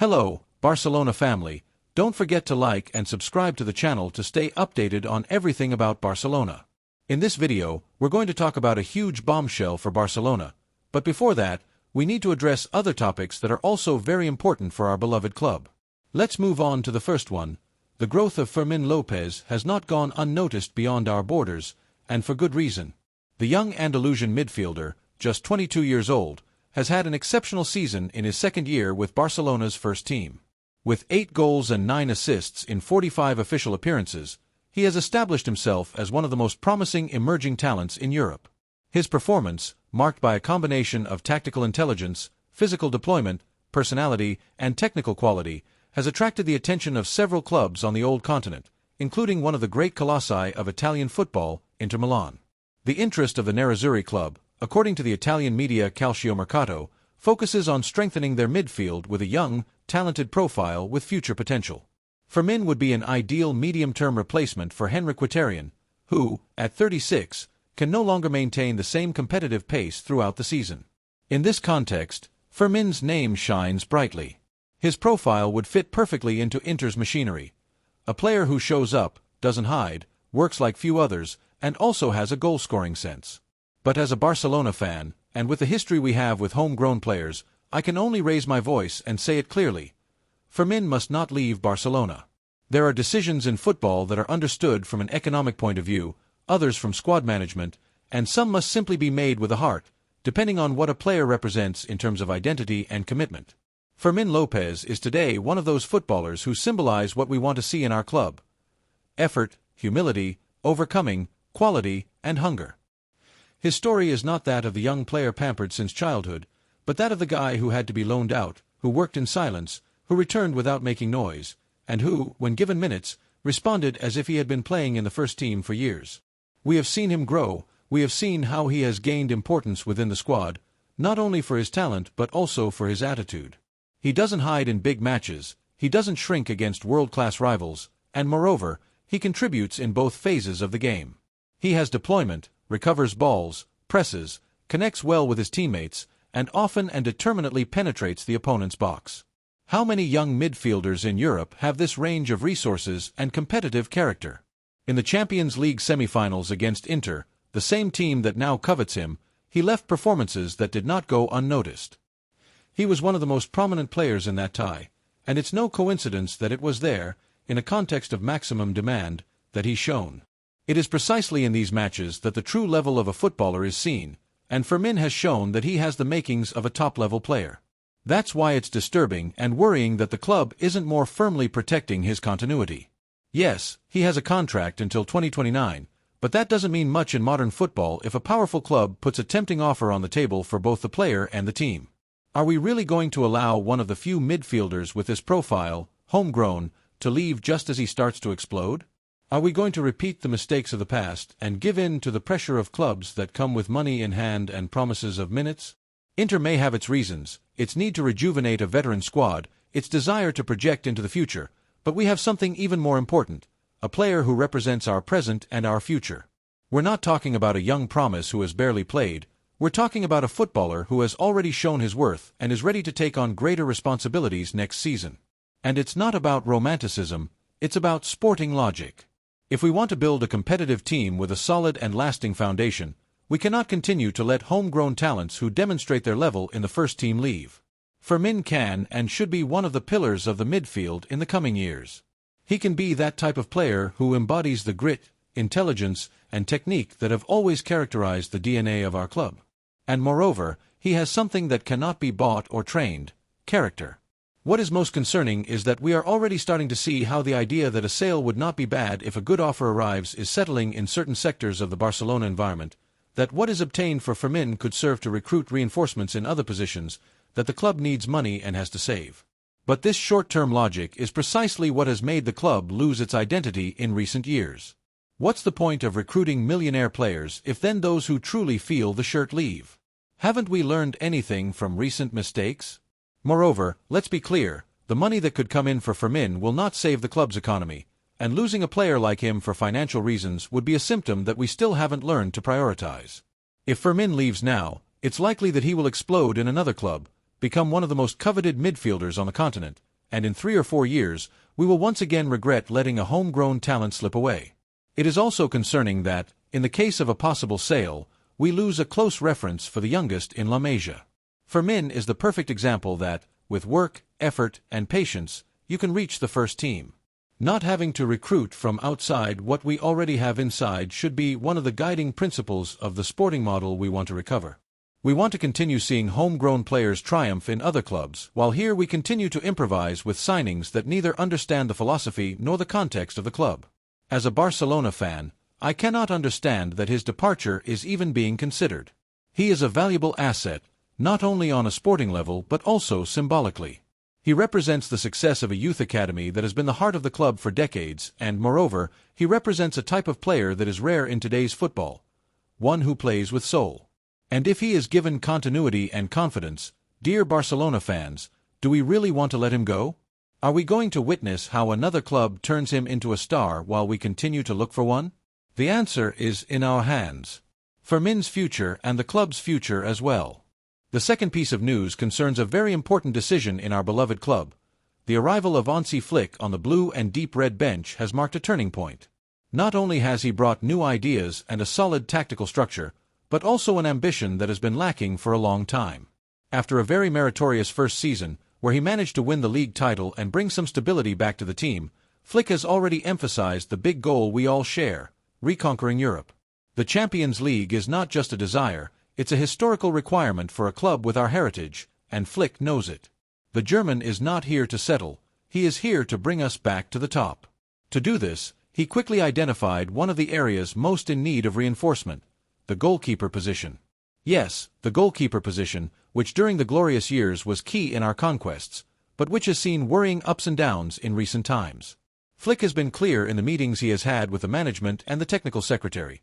Hello, Barcelona family. Don't forget to like and subscribe to the channel to stay updated on everything about Barcelona. In this video, we're going to talk about a huge bombshell for Barcelona. But before that, we need to address other topics that are also very important for our beloved club. Let's move on to the first one. The growth of Fermin Lopez has not gone unnoticed beyond our borders, and for good reason. The young Andalusian midfielder, just 22 years old, has had an exceptional season in his second year with Barcelona's first team. With 8 goals and 9 assists in 45 official appearances, he has established himself as one of the most promising emerging talents in Europe. His performance, marked by a combination of tactical intelligence, physical deployment, personality, and technical quality, has attracted the attention of several clubs on the old continent, including one of the great colossi of Italian football, Inter Milan. The interest of the Nerazzurri club, according to the Italian media Calciomercato, focuses on strengthening their midfield with a young, talented profile with future potential. Fermin would be an ideal medium-term replacement for Henrik Mkhitaryan, who, at 36, can no longer maintain the same competitive pace throughout the season. In this context, Fermin's name shines brightly. His profile would fit perfectly into Inter's machinery. A player who shows up, doesn't hide, works like few others, and also has a goal-scoring sense. But as a Barcelona fan, and with the history we have with homegrown players, I can only raise my voice and say it clearly. Fermin must not leave Barcelona. There are decisions in football that are understood from an economic point of view, others from squad management, and some must simply be made with a heart, depending on what a player represents in terms of identity and commitment. Fermin Lopez is today one of those footballers who symbolize what we want to see in our club: effort, humility, overcoming, quality, and hunger. His story is not that of the young player pampered since childhood, but that of the guy who had to be loaned out, who worked in silence, who returned without making noise, and who, when given minutes, responded as if he had been playing in the first team for years. We have seen him grow, we have seen how he has gained importance within the squad, not only for his talent but also for his attitude. He doesn't hide in big matches, he doesn't shrink against world-class rivals, and moreover, he contributes in both phases of the game. He has deployment, recovers balls, presses, connects well with his teammates, and often and determinately penetrates the opponent's box. How many young midfielders in Europe have this range of resources and competitive character? In the Champions League semi-finals against Inter, the same team that now covets him, he left performances that did not go unnoticed. He was one of the most prominent players in that tie, and it's no coincidence that it was there, in a context of maximum demand, that he shone. It is precisely in these matches that the true level of a footballer is seen, and Fermin has shown that he has the makings of a top-level player. That's why it's disturbing and worrying that the club isn't more firmly protecting his continuity. Yes, he has a contract until 2029, but that doesn't mean much in modern football if a powerful club puts a tempting offer on the table for both the player and the team. Are we really going to allow one of the few midfielders with this profile, homegrown, to leave just as he starts to explode? Are we going to repeat the mistakes of the past and give in to the pressure of clubs that come with money in hand and promises of minutes? Inter may have its reasons, its need to rejuvenate a veteran squad, its desire to project into the future, but we have something even more important: a player who represents our present and our future. We're not talking about a young promise who has barely played, we're talking about a footballer who has already shown his worth and is ready to take on greater responsibilities next season. And it's not about romanticism, it's about sporting logic. If we want to build a competitive team with a solid and lasting foundation, we cannot continue to let homegrown talents who demonstrate their level in the first team leave. Fermin can and should be one of the pillars of the midfield in the coming years. He can be that type of player who embodies the grit, intelligence, and technique that have always characterized the DNA of our club. And moreover, he has something that cannot be bought or trained: character. What is most concerning is that we are already starting to see how the idea that a sale would not be bad if a good offer arrives is settling in certain sectors of the Barcelona environment, that what is obtained for Fermin could serve to recruit reinforcements in other positions, that the club needs money and has to save. But this short-term logic is precisely what has made the club lose its identity in recent years. What's the point of recruiting millionaire players if then those who truly feel the shirt leave? Haven't we learned anything from recent mistakes? Moreover, let's be clear, the money that could come in for Fermin will not save the club's economy, and losing a player like him for financial reasons would be a symptom that we still haven't learned to prioritize. If Fermin leaves now, it's likely that he will explode in another club, become one of the most coveted midfielders on the continent, and in 3 or 4 years, we will once again regret letting a homegrown talent slip away. It is also concerning that, in the case of a possible sale, we lose a close reference for the youngest in LAMINE. Fermin is the perfect example that, with work, effort, and patience, you can reach the first team. Not having to recruit from outside what we already have inside should be one of the guiding principles of the sporting model we want to recover. We want to continue seeing homegrown players triumph in other clubs, while here we continue to improvise with signings that neither understand the philosophy nor the context of the club. As a Barcelona fan, I cannot understand that his departure is even being considered. He is a valuable asset, not only on a sporting level but also symbolically. He represents the success of a youth academy that has been the heart of the club for decades, and moreover, he represents a type of player that is rare in today's football, one who plays with soul. And if he is given continuity and confidence, dear Barcelona fans, do we really want to let him go? Are we going to witness how another club turns him into a star while we continue to look for one? The answer is in our hands. Fermin's future and the club's future as well. The second piece of news concerns a very important decision in our beloved club. The arrival of Hansi Flick on the blue and deep red bench has marked a turning point. Not only has he brought new ideas and a solid tactical structure, but also an ambition that has been lacking for a long time. After a very meritorious first season, where he managed to win the league title and bring some stability back to the team, Flick has already emphasized the big goal we all share, reconquering Europe. The Champions League is not just a desire, it's a historical requirement for a club with our heritage, and Flick knows it. The German is not here to settle, he is here to bring us back to the top. To do this, he quickly identified one of the areas most in need of reinforcement, the goalkeeper position. Yes, the goalkeeper position, which during the glorious years was key in our conquests, but which has seen worrying ups and downs in recent times. Flick has been clear in the meetings he has had with the management and the technical secretary.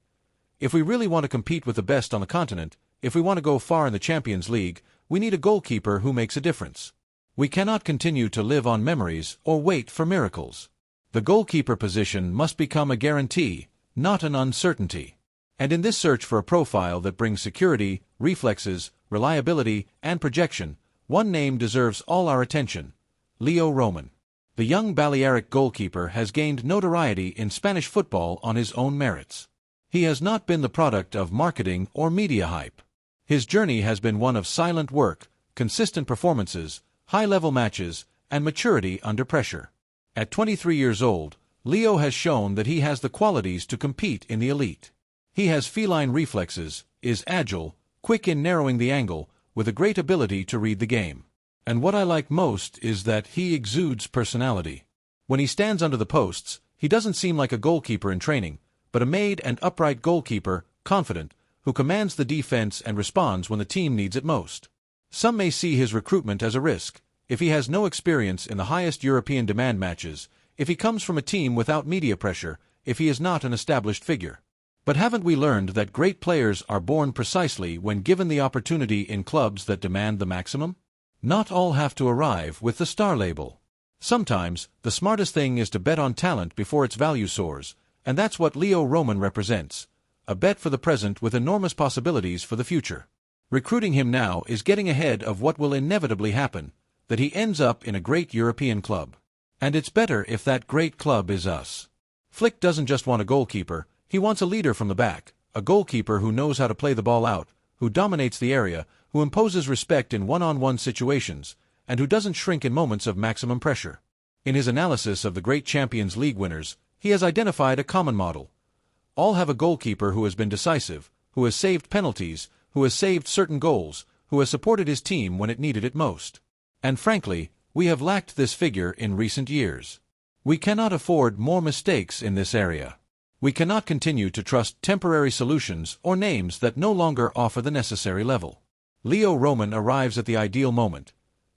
If we really want to compete with the best on the continent, if we want to go far in the Champions League, we need a goalkeeper who makes a difference. We cannot continue to live on memories or wait for miracles. The goalkeeper position must become a guarantee, not an uncertainty. And in this search for a profile that brings security, reflexes, reliability, and projection, one name deserves all our attention: Leo Roman. The young Balearic goalkeeper has gained notoriety in Spanish football on his own merits. He has not been the product of marketing or media hype. His journey has been one of silent work, consistent performances, high-level matches, and maturity under pressure. At 23 years old, Leo has shown that he has the qualities to compete in the elite. He has feline reflexes, is agile, quick in narrowing the angle, with a great ability to read the game. And what I like most is that he exudes personality. When he stands under the posts, he doesn't seem like a goalkeeper in training, but a made and upright goalkeeper, confident, who commands the defense and responds when the team needs it most. Some may see his recruitment as a risk, if he has no experience in the highest European demand matches, if he comes from a team without media pressure, if he is not an established figure. But haven't we learned that great players are born precisely when given the opportunity in clubs that demand the maximum? Not all have to arrive with the star label. Sometimes, the smartest thing is to bet on talent before its value soars, and that's what Leo Roman represents, a bet for the present with enormous possibilities for the future. Recruiting him now is getting ahead of what will inevitably happen, that he ends up in a great European club. And it's better if that great club is us. Flick doesn't just want a goalkeeper, he wants a leader from the back, a goalkeeper who knows how to play the ball out, who dominates the area, who imposes respect in one-on-one situations, and who doesn't shrink in moments of maximum pressure. In his analysis of the great Champions League winners, he has identified a common model. All have a goalkeeper who has been decisive, who has saved penalties, who has saved certain goals, who has supported his team when it needed it most. And frankly, we have lacked this figure in recent years. We cannot afford more mistakes in this area. We cannot continue to trust temporary solutions or names that no longer offer the necessary level. Leo Roman arrives at the ideal moment.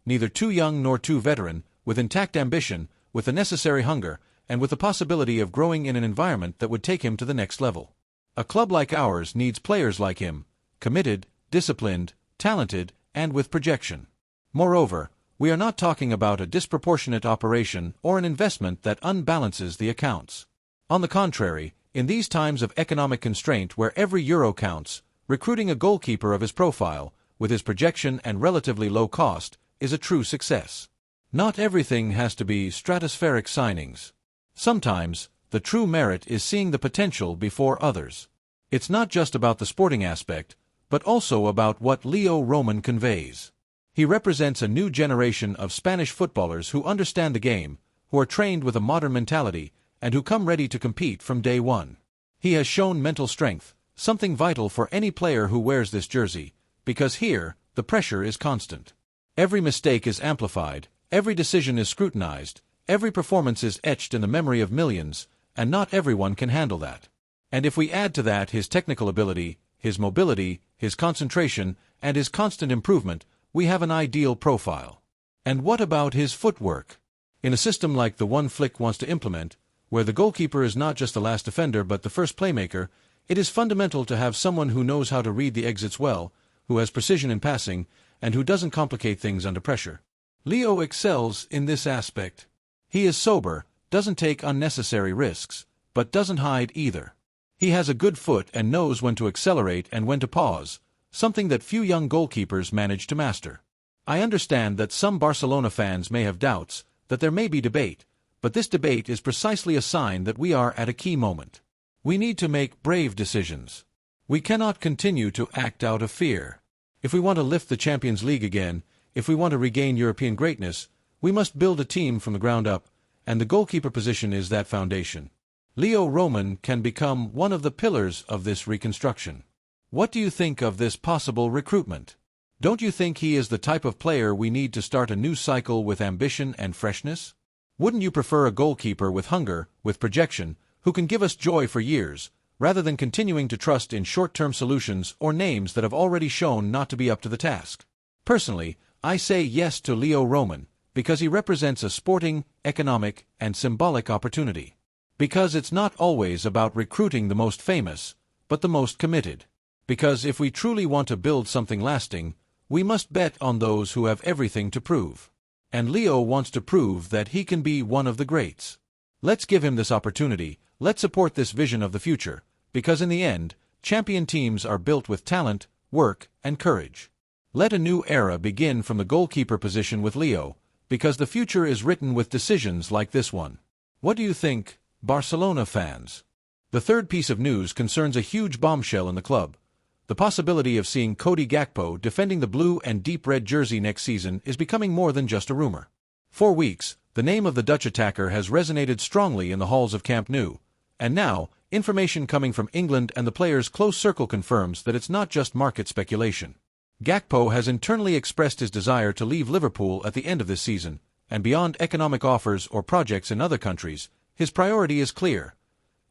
Neither too young nor too veteran, with intact ambition, with the necessary hunger, and with the possibility of growing in an environment that would take him to the next level. A club like ours needs players like him, committed, disciplined, talented, and with projection. Moreover, we are not talking about a disproportionate operation or an investment that unbalances the accounts. On the contrary, in these times of economic constraint where every euro counts, recruiting a goalkeeper of his profile, with his projection and relatively low cost, is a true success. Not everything has to be stratospheric signings. Sometimes, the true merit is seeing the potential before others. It's not just about the sporting aspect, but also about what Leo Roman conveys. He represents a new generation of Spanish footballers who understand the game, who are trained with a modern mentality, and who come ready to compete from day one. He has shown mental strength, something vital for any player who wears this jersey, because here, the pressure is constant. Every mistake is amplified, every decision is scrutinized, every performance is etched in the memory of millions, and not everyone can handle that. And if we add to that his technical ability, his mobility, his concentration, and his constant improvement, we have an ideal profile. And what about his footwork? In a system like the one Flick wants to implement, where the goalkeeper is not just the last defender but the first playmaker, it is fundamental to have someone who knows how to read the exits well, who has precision in passing, and who doesn't complicate things under pressure. Leo excels in this aspect. He is sober, doesn't take unnecessary risks, but doesn't hide either. He has a good foot and knows when to accelerate and when to pause, something that few young goalkeepers manage to master. I understand that some Barcelona fans may have doubts, that there may be debate, but this debate is precisely a sign that we are at a key moment. We need to make brave decisions. We cannot continue to act out of fear. If we want to lift the Champions League again, if we want to regain European greatness, we must build a team from the ground up, and the goalkeeper position is that foundation. Leo Roman can become one of the pillars of this reconstruction. What do you think of this possible recruitment? Don't you think he is the type of player we need to start a new cycle with ambition and freshness? Wouldn't you prefer a goalkeeper with hunger, with projection, who can give us joy for years, rather than continuing to trust in short-term solutions or names that have already shown not to be up to the task? Personally, I say yes to Leo Roman, because he represents a sporting, economic, and symbolic opportunity. Because it's not always about recruiting the most famous, but the most committed. Because if we truly want to build something lasting, we must bet on those who have everything to prove. And Leo wants to prove that he can be one of the greats. Let's give him this opportunity, let's support this vision of the future, because in the end, champion teams are built with talent, work, and courage. Let a new era begin from the goalkeeper position with Leo, because the future is written with decisions like this one. What do you think, Barcelona fans? The third piece of news concerns a huge bombshell in the club. The possibility of seeing Cody Gakpo defending the blue and deep red jersey next season is becoming more than just a rumor. For weeks, the name of the Dutch attacker has resonated strongly in the halls of Camp Nou, and now, information coming from England and the players' close circle confirms that it's not just market speculation. Gakpo has internally expressed his desire to leave Liverpool at the end of this season, and beyond economic offers or projects in other countries, his priority is clear.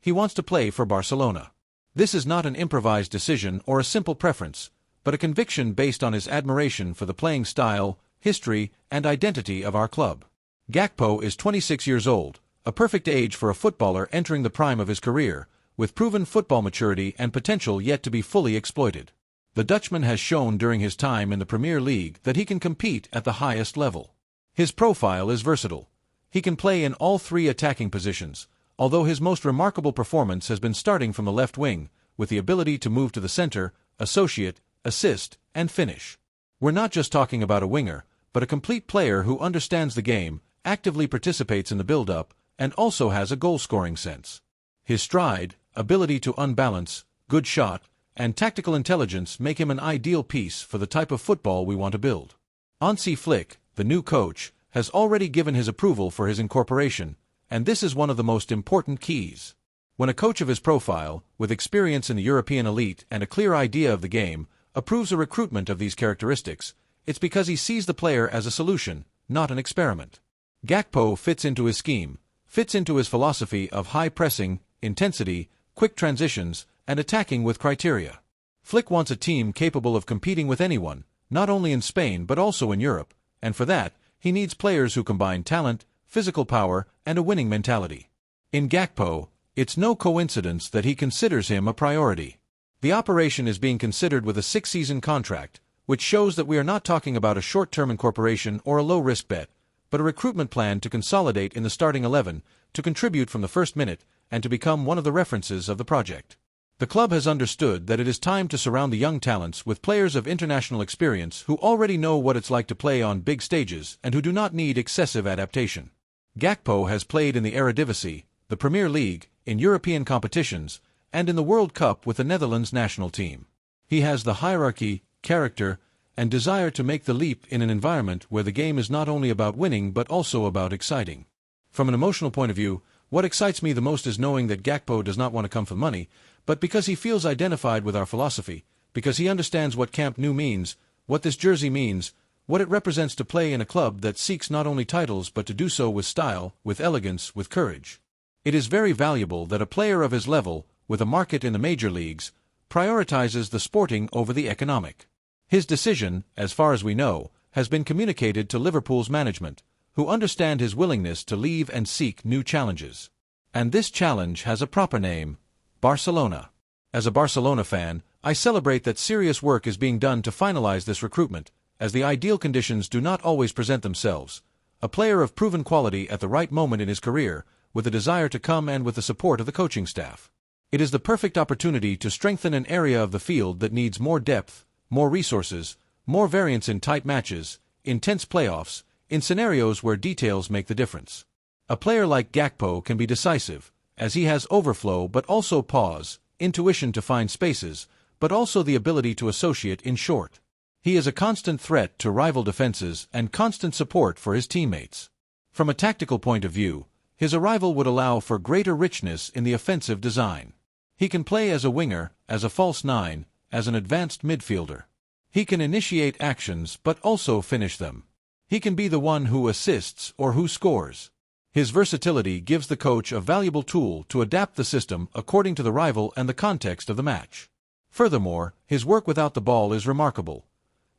He wants to play for Barcelona. This is not an improvised decision or a simple preference, but a conviction based on his admiration for the playing style, history, and identity of our club. Gakpo is 26 years old, a perfect age for a footballer entering the prime of his career, with proven football maturity and potential yet to be fully exploited. The Dutchman has shown during his time in the Premier League that he can compete at the highest level. His profile is versatile. He can play in all three attacking positions, although his most remarkable performance has been starting from the left wing, with the ability to move to the center, associate, assist, and finish. We're not just talking about a winger, but a complete player who understands the game, actively participates in the build-up, and also has a goal-scoring sense. His stride, ability to unbalance, good shot, and tactical intelligence make him an ideal piece for the type of football we want to build. Hansi Flick, the new coach, has already given his approval for his incorporation, and this is one of the most important keys. When a coach of his profile, with experience in the European elite and a clear idea of the game, approves a recruitment of these characteristics, it's because he sees the player as a solution, not an experiment. Gakpo fits into his scheme, fits into his philosophy of high pressing, intensity, quick transitions, and attacking with criteria. Flick wants a team capable of competing with anyone, not only in Spain but also in Europe, and for that, he needs players who combine talent, physical power, and a winning mentality. In Gakpo, it's no coincidence that he considers him a priority. The operation is being considered with a 6-season contract, which shows that we are not talking about a short-term incorporation or a low-risk bet, but a recruitment plan to consolidate in the starting 11, to contribute from the first minute, and to become one of the references of the project. The club has understood that it is time to surround the young talents with players of international experience who already know what it's like to play on big stages and who do not need excessive adaptation. Gakpo has played in the Eredivisie, the Premier League, in European competitions, and in the World Cup with the Netherlands national team. He has the hierarchy, character, and desire to make the leap in an environment where the game is not only about winning but also about exciting. From an emotional point of view, what excites me the most is knowing that Gakpo does not want to come for money, but because he feels identified with our philosophy, because he understands what Camp Nou means, what this jersey means, what it represents to play in a club that seeks not only titles but to do so with style, with elegance, with courage. It is very valuable that a player of his level, with a market in the major leagues, prioritizes the sporting over the economic. His decision, as far as we know, has been communicated to Liverpool's management, who understand his willingness to leave and seek new challenges. And this challenge has a proper name: Barcelona. As a Barcelona fan, I celebrate that serious work is being done to finalize this recruitment, as the ideal conditions do not always present themselves. A player of proven quality at the right moment in his career, with a desire to come and with the support of the coaching staff. It is the perfect opportunity to strengthen an area of the field that needs more depth, more resources, more variance in tight matches, intense playoffs, in scenarios where details make the difference. A player like Gakpo can be decisive, as he has overflow but also pause, intuition to find spaces, but also the ability to associate in short. He is a constant threat to rival defenses and constant support for his teammates. From a tactical point of view, his arrival would allow for greater richness in the offensive design. He can play as a winger, as a false nine, as an advanced midfielder. He can initiate actions but also finish them. He can be the one who assists or who scores. His versatility gives the coach a valuable tool to adapt the system according to the rival and the context of the match. Furthermore, his work without the ball is remarkable.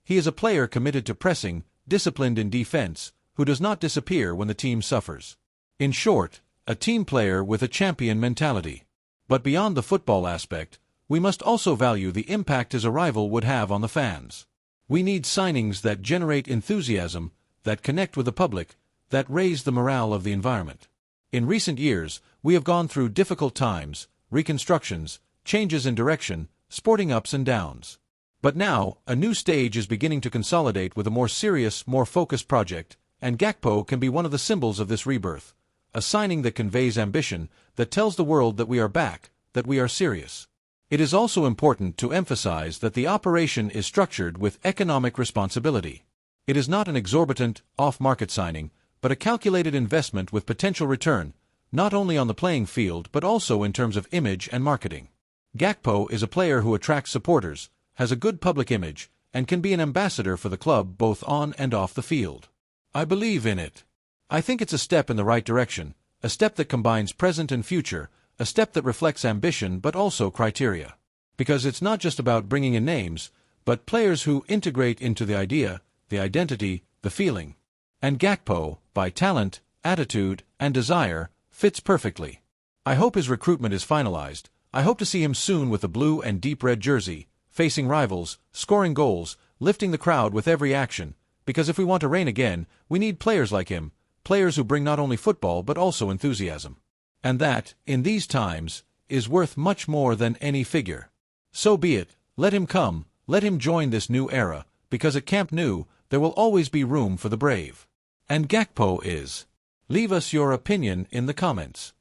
He is a player committed to pressing, disciplined in defense, who does not disappear when the team suffers. In short, a team player with a champion mentality. But beyond the football aspect, we must also value the impact his arrival would have on the fans. We need signings that generate enthusiasm, that connect with the public, that raise the morale of the environment. In recent years, we have gone through difficult times, reconstructions, changes in direction, sporting ups and downs. But now, a new stage is beginning to consolidate with a more serious, more focused project, and Gakpo can be one of the symbols of this rebirth. A signing that conveys ambition, that tells the world that we are back, that we are serious. It is also important to emphasize that the operation is structured with economic responsibility. It is not an exorbitant, off-market signing, but a calculated investment with potential return, not only on the playing field but also in terms of image and marketing. Gakpo is a player who attracts supporters, has a good public image, and can be an ambassador for the club both on and off the field. I believe in it. I think it's a step in the right direction, a step that combines present and future, a step that reflects ambition but also criteria. Because it's not just about bringing in names, but players who integrate into the idea, the identity, the feeling. And Gakpo, by talent, attitude, and desire, fits perfectly. I hope his recruitment is finalized. I hope to see him soon with the blue and deep red jersey, facing rivals, scoring goals, lifting the crowd with every action, because if we want to reign again, we need players like him, players who bring not only football but also enthusiasm. And that, in these times, is worth much more than any figure. So be it, let him come, let him join this new era, because at Camp Nou, there will always be room for the brave. And Gakpo is. Leave us your opinion in the comments.